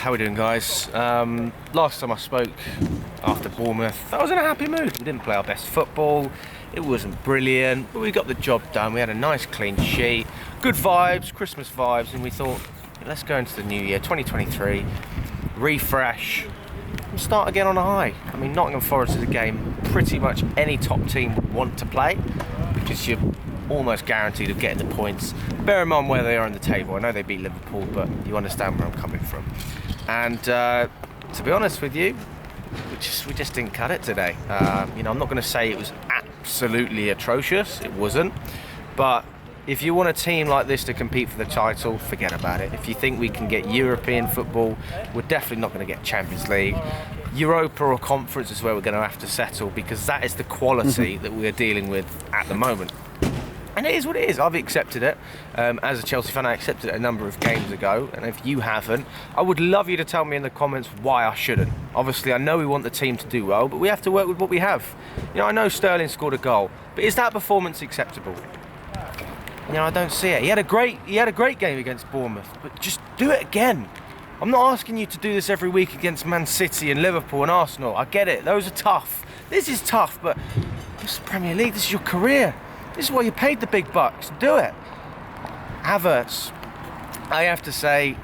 How we doing, guys? Last time I spoke after Bournemouth, I was in a happy mood. We didn't play our best football. It wasn't brilliant, but we got the job done. We had a nice clean sheet, good vibes, Christmas vibes, and we thought, let's go into the new year, 2023, refresh, and start again on a high. I mean, Nottingham Forest is a game pretty much any top team would want to play, because you're almost guaranteed of getting the points. Bear in mind where they are on the table. I know they beat Liverpool, but you understand where I'm coming from. And to be honest with you, we just didn't cut it today. I'm not going to say it was absolutely atrocious. It wasn't. But if you want a team like this to compete for the title, forget about it. If you think we can get European football, we're definitely not going to get Champions League. Europa or Conference is where we're going to have to settle, because that is the quality that we're dealing with at the moment. And it is what it is. I've accepted it. As a Chelsea fan, I accepted it a number of games ago. And if you haven't, I would love you to tell me in the comments why I shouldn't. Obviously, I know we want the team to do well, but we have to work with what we have. I know Sterling scored a goal, but is that performance acceptable? I don't see it. He had a great game against Bournemouth, but just do it again. I'm not asking you to do this every week against Man City and Liverpool and Arsenal. I get it. Those are tough. This is tough, but this is Premier League. This is your career. This is why you paid the big bucks. Do it. Havertz, I have to say,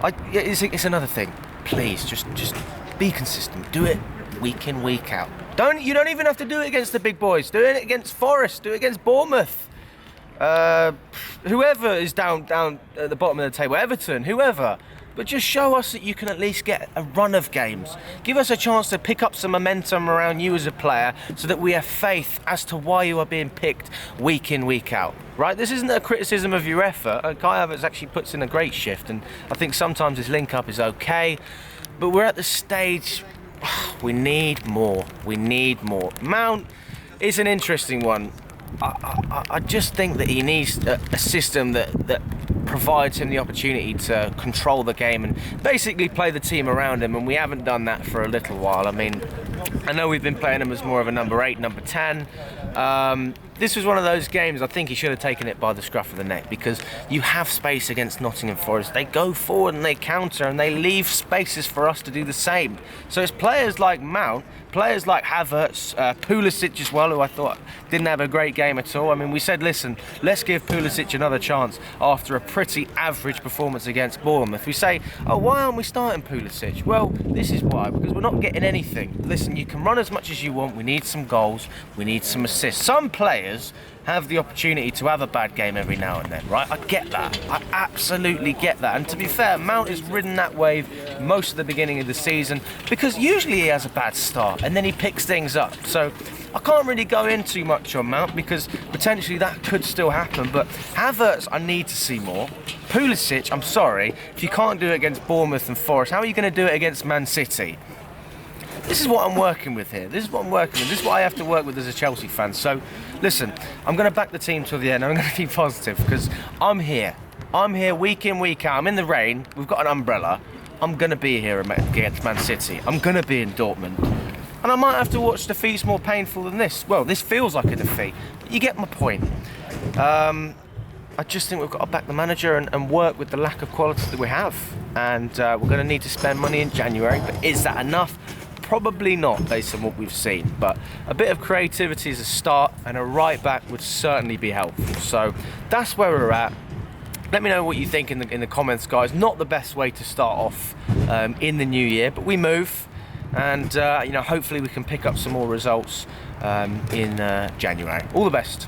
it's another thing. Please, just be consistent. Do it week in, week out. You don't even have to do it against the big boys. Do it against Forest. Do it against Bournemouth. Whoever is down at the bottom of the table, Everton, whoever. But just show us that you can at least get a run of games. Give us a chance to pick up some momentum around you as a player, so that we have faith as to why you are being picked week in, week out. Right? This isn't a criticism of your effort. Kai Havertz actually puts in a great shift, and I think sometimes his link-up is okay. But we're at the stage, we need more. We need more. Mount is an interesting one. I just think that he needs a system that provides him the opportunity to control the game and basically play the team around him, and we haven't done that for a little while. I mean, I know we've been playing him as more of a number 8, number 10. This was one of those games I think he should have taken it by the scruff of the neck, because you have space against Nottingham Forest. They go forward and they counter, and they leave spaces for us to do the same. So it's players like Mount, players like Havertz, Pulisic as well, who I thought didn't have a great game at all. I mean, we said, listen, let's give Pulisic another chance after a pretty average performance against Bournemouth. We say, oh, why aren't we starting Pulisic? Well, this is why, because we're not getting anything. Listen, you can run as much as you want. We need some goals. We need some assists. Some players have the opportunity to have a bad game every now and then, right? I get that. I absolutely get that. And to be fair, Mount has ridden that wave most of the beginning of the season, because usually he has a bad start and then he picks things up. So I can't really go in too much on Mount, because potentially that could still happen. But Havertz, I need to see more. Pulisic, I'm sorry, if you can't do it against Bournemouth and Forest, how are you going to do it against Man City? This is what I'm working with here. This is what I'm working with. This is what I have to work with as a Chelsea fan. So, listen, I'm going to back the team till the end. I'm going to be positive, because I'm here. I'm here week in, week out. I'm in the rain. We've got an umbrella. I'm going to be here against Man City. I'm going to be in Dortmund. And I might have to watch defeats more painful than this. Well, this feels like a defeat. But you get my point. I just think we've got to back the manager and work with the lack of quality that we have. And we're going to need to spend money in January. But is that enough? Probably not, based on what we've seen, but a bit of creativity as a start, and a right back would certainly be helpful. So that's where we're at. Let me know what you think in the comments, guys. Not the best way to start off in the new year, but we move, and hopefully we can pick up some more results in January. All the best.